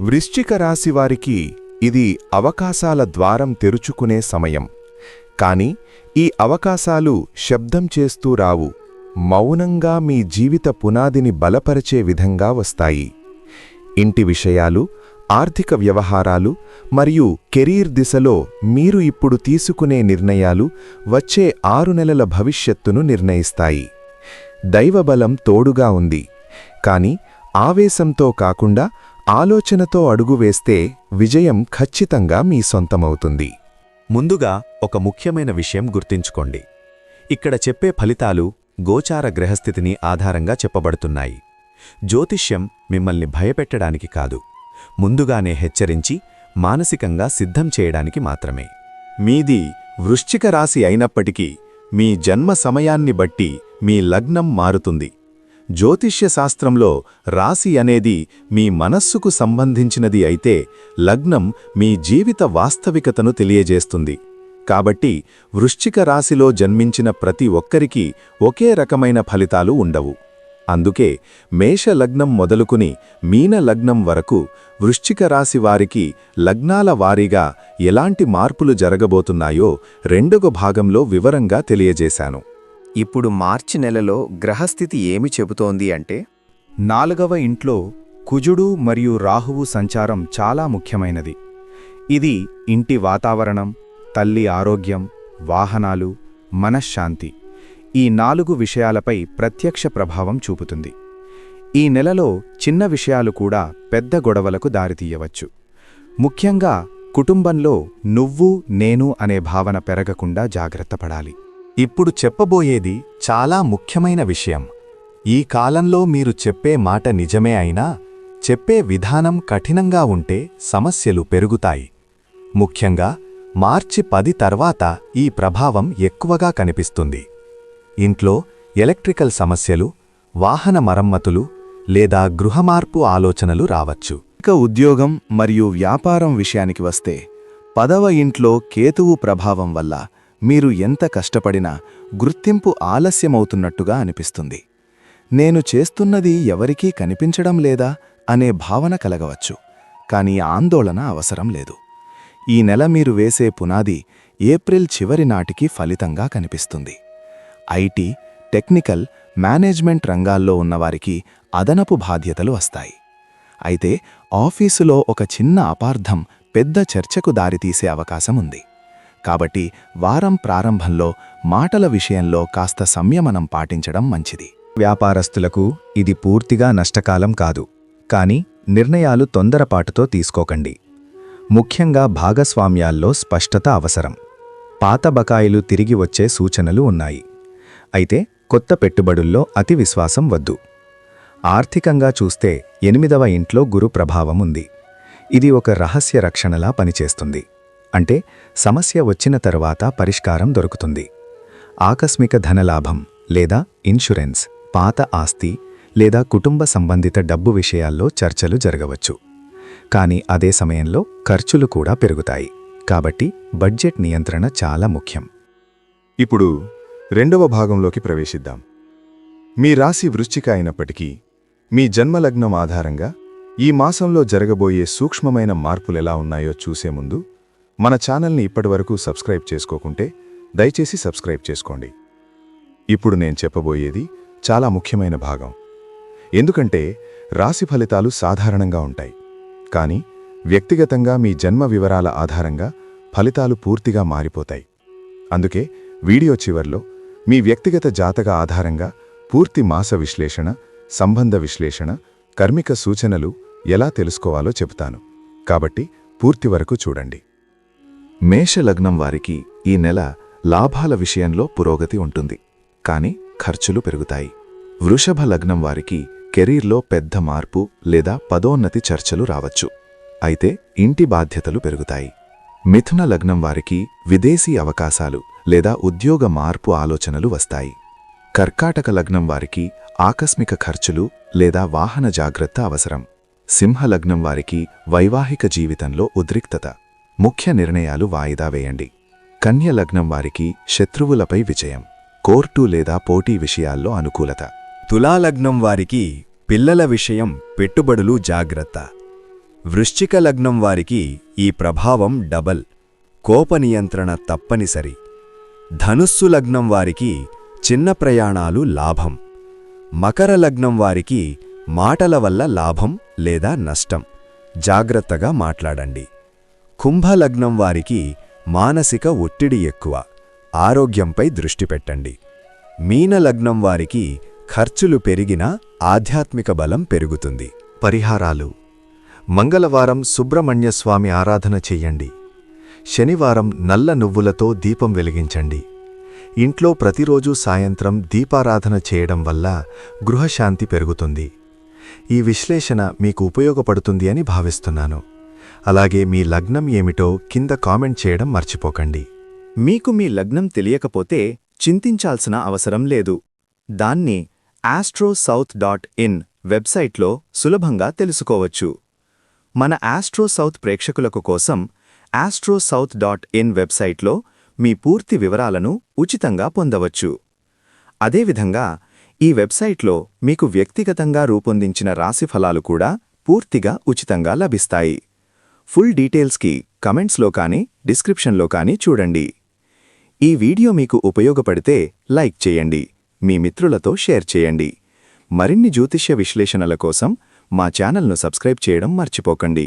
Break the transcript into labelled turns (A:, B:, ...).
A: వృశ్చిక రాశివారికి ఇది అవకాశాల ద్వారం తెరుచుకునే సమయం. కాని ఈ అవకాశాలు శబ్దం చేస్తూ రావు, మౌనంగా మీ జీవిత పునాదిని బలపరిచే విధంగా వస్తాయి. ఇంటి విషయాలు, ఆర్థిక వ్యవహారాలు మరియు కెరీర్ దిశలో మీరు ఇప్పుడు తీసుకునే నిర్ణయాలు వచ్చే 6 నెలల భవిష్యత్తును నిర్ణయిస్తాయి. దైవబలం తోడుగా ఉంది, కాని ఆవేశంతో కాకుండా ఆలోచనతో అడుగు వేస్తే విజయం ఖచ్చితంగా మీ సొంతమవుతుంది.
B: ముందుగా ఒక ముఖ్యమైన విషయం గుర్తుంచుకోండి. ఇక్కడ చెప్పే ఫలితాలు గోచార గ్రహస్థితిని ఆధారంగా చెప్పబడుతున్నాయి. జ్యోతిష్యం మిమ్మల్ని భయపెట్టడానికి కాదు, ముందుగానే హెచ్చరించి మానసికంగా సిద్ధం చేయడానికి మాత్రమే.
C: మీది వృశ్చిక రాశి అయినప్పటికీ మీ జన్మ సమయాన్ని బట్టి మీ లగ్నం మారుతుంది. జ్యోతిష్య శాస్త్రంలో రాశి అనేది మీ మనస్సుకు సంబంధించినది అయితే, లగ్నం మీ జీవిత వాస్తవికతను తెలియజేస్తుంది. కాబట్టి వృశ్చిక రాశిలో జన్మించిన ప్రతి ఒక్కరికీ ఒకే రకమైన ఫలితాలు ఉండవు. అందుకే మేష లగ్నం మొదలుకుని మీన లగ్నం వరకు వృశ్చిక రాశి వారికి లగ్నాల వారీగా ఎలాంటి మార్పులు జరగబోతున్నాయో రెండవ భాగంలో వివరంగా తెలియజేశాను.
D: ఇప్పుడు మార్చి నెలలో గ్రహస్థితి ఏమి చెబుతోంది అంటే,
E: 4వ ఇంట్లో కుజుడు మరియు రాహువు సంచారం చాలా ముఖ్యమైనది. ఇది ఇంటి వాతావరణం, తల్లి ఆరోగ్యం, వాహనాలు, మనశ్శాంతి ఈ 4 విషయాలపై ప్రత్యక్ష ప్రభావం చూపుతుంది. ఈ నెలలో చిన్న విషయాలు కూడా పెద్ద గొడవలకు దారితీయవచ్చు. ముఖ్యంగా కుటుంబంలో నువ్వు నేను అనే భావన పెరగకుండా జాగ్రత్త పడాలి.
C: ఇప్పుడు చెప్పబోయేది చాలా ముఖ్యమైన విషయం. ఈ కాలంలో మీరు చెప్పే మాట నిజమే అయినా, చెప్పే విధానం కఠినంగా ఉంటే సమస్యలు పెరుగుతాయి. ముఖ్యంగా మార్చి 10 తర్వాత ఈ ప్రభావం ఎక్కువగా కనిపిస్తుంది. ఇంట్లో ఎలక్ట్రికల్ సమస్యలు, వాహన మరమ్మతులు లేదా గృహమార్పు ఆలోచనలు రావచ్చు.
E: ఇక ఉద్యోగం మరియు వ్యాపారం విషయానికి వస్తే 10వ ఇంట్లో కేతువు ప్రభావం వల్ల మీరు ఎంత కష్టపడినా గుర్తింపు ఆలస్యమవుతున్నట్టుగా అనిపిస్తుంది. నేను చేస్తున్నది ఎవరికీ కనిపించడం లేదా అనే భావన కలగవచ్చు. కానీ ఆందోళన అవసరం లేదు. ఈ నెల మీరు వేసే పునాది ఏప్రిల్ చివరి నాటికి ఫలితంగా కనిపిస్తుంది. ఐటీ, టెక్నికల్, మేనేజ్మెంట్ రంగాల్లో ఉన్నవారికి అదనపు బాధ్యతలు వస్తాయి. అయితే ఆఫీసులో ఒక చిన్న అపార్థం పెద్ద చర్చకు దారితీసే అవకాశం ఉంది. కాబట్టి వారం ప్రారంభంలో మాటల విషయంలో కాస్త సంయమనం పాటించడం మంచిది.
B: వ్యాపారస్తులకు ఇది పూర్తిగా నష్టకాలం కాదు, కానీ నిర్ణయాలు తొందరపాటుతో తీసుకోకండి. ముఖ్యంగా భాగస్వామ్యాల్లో స్పష్టత అవసరం. పాత బకాయిలు తిరిగి వచ్చే సూచనలు ఉన్నాయి. అయితే కొత్త పెట్టుబడుల్లో అతి విశ్వాసం వద్దు. ఆర్థికంగా చూస్తే 8వ ఇంట్లో గురు ప్రభావం ఉంది. ఇది ఒక రహస్య రక్షణలా పనిచేస్తుంది. అంటే సమస్య వచ్చిన తరువాత పరిష్కారం దొరుకుతుంది. ఆకస్మిక ధనలాభం లేదా ఇన్షురెన్స్, పాత ఆస్తి లేదా కుటుంబ సంబంధిత డబ్బు విషయాల్లో చర్చలు జరగవచ్చు. కానీ అదే సమయంలో ఖర్చులు కూడా పెరుగుతాయి. కాబట్టి బడ్జెట్ నియంత్రణ చాలా ముఖ్యం.
A: ఇప్పుడు రెండవ భాగంలోకి ప్రవేశిద్దాం. మీ రాశి వృశ్చిక అయినప్పటికీ మీ జన్మలగ్నం ఆధారంగా ఈ మాసంలో జరగబోయే సూక్ష్మమైన మార్పులెలా ఉన్నాయో చూసే ముందు మన ఛానల్ని ఇప్పటివరకు సబ్స్క్రైబ్ చేసుకోకుంటే దయచేసి సబ్స్క్రైబ్ చేసుకోండి. ఇప్పుడు నేను చెప్పబోయేది చాలా ముఖ్యమైన భాగం. ఎందుకంటే రాశి ఫలితాలు సాధారణంగా ఉంటాయి, కానీ వ్యక్తిగతంగా మీ జన్మ వివరాల ఆధారంగా ఫలితాలు పూర్తిగా మారిపోతాయి. అందుకే వీడియో చివర్లో మీ వ్యక్తిగత జాతక ఆధారంగా పూర్తి మాస విశ్లేషణ, సంబంధ విశ్లేషణ, కర్మిక సూచనలు ఎలా తెలుసుకోవాలో చెబుతాను. కాబట్టి పూర్తి వరకు చూడండి.
E: మేషలగ్నం వారికి ఈ నెల లాభాల విషయంలో పురోగతి ఉంటుంది, కానీ ఖర్చులు పెరుగుతాయి. వృషభ లగ్నం వారికి కెరీర్లో పెద్ద మార్పు లేదా పదోన్నతి చర్చలు రావచ్చు. అయితే ఇంటి బాధ్యతలు పెరుగుతాయి. మిథున లగ్నం వారికి విదేశీ అవకాశాలు లేదా ఉద్యోగ మార్పు ఆలోచనలు వస్తాయి. కర్కాటక లగ్నం వారికి ఆకస్మిక ఖర్చులు లేదా వాహన జాగ్రత్త అవసరం. సింహ లగ్నం వారికి వైవాహిక జీవితంలో ఉద్రిక్తత, ముఖ్య నిర్ణయాలు వాయిదా వేయండి. కన్య లగ్నం వారికి శత్రువులపై విజయం, కోర్టు లేదా పోటీ విషయాల్లో అనుకూలత.
B: తులాలగ్నం వారికి పిల్లల విషయం, పెట్టుబడులు జాగ్రత్త.
C: వృశ్చిక లగ్నం వారికి ఈ ప్రభావం డబల్, కోపనియంత్రణ తప్పనిసరి. ధనుస్సు లగ్నం వారికి చిన్న ప్రయాణాలు లాభం. మకర లగ్నం వారికి మాటల వల్ల లాభం లేదా నష్టం, జాగ్రత్తగా మాట్లాడండి. కుంభలగ్నం వారికి మానసిక ఒత్తిడి ఎక్కువ, ఆరోగ్యంపై దృష్టి పెట్టండి. మీనలగ్నం వారికి ఖర్చులు పెరిగినా ఆధ్యాత్మిక బలం పెరుగుతుంది.
A: పరిహారాలు: మంగళవారం సుబ్రహ్మణ్యస్వామి ఆరాధన చెయ్యండి. శనివారం నల్ల నువ్వులతో దీపం వెలిగించండి. ఇంట్లో ప్రతిరోజూ సాయంత్రం దీపారాధన చేయడం వల్ల గృహశాంతి పెరుగుతుంది. ఈ విశ్లేషణ మీకు ఉపయోగపడుతుంది అని భావిస్తున్నాను. అలాగే మీ లగ్నం ఏమిటో కింద కామెంట్ చేయడం మర్చిపోకండి.
B: మీకు మీ లగ్నం తెలియకపోతే చింతించాల్సిన అవసరం లేదు. దాన్ని astrosouth.in వెబ్సైట్లో సులభంగా తెలుసుకోవచ్చు. మన ఆస్ట్రోసౌత్ ప్రేక్షకులకు కోసం astrosouth.in వెబ్సైట్లో మీ పూర్తి వివరాలను ఉచితంగా పొందవచ్చు. అదేవిధంగా ఈ వెబ్సైట్లో మీకు వ్యక్తిగతంగా రూపొందించిన రాశిఫలాలు కూడా పూర్తిగా ఉచితంగా లభిస్తాయి. ఫుల్ డీటెయిల్స్కి కమెంట్స్లో కానీ డిస్క్రిప్షన్లో కానీ చూడండి. ఈ వీడియో మీకు ఉపయోగపడితే లైక్ చేయండి, మీ మిత్రులతో షేర్ చేయండి. మరిన్ని జ్యోతిష్య విశ్లేషణల కోసం మా ఛానల్ను సబ్స్క్రైబ్ చేయడం మర్చిపోకండి.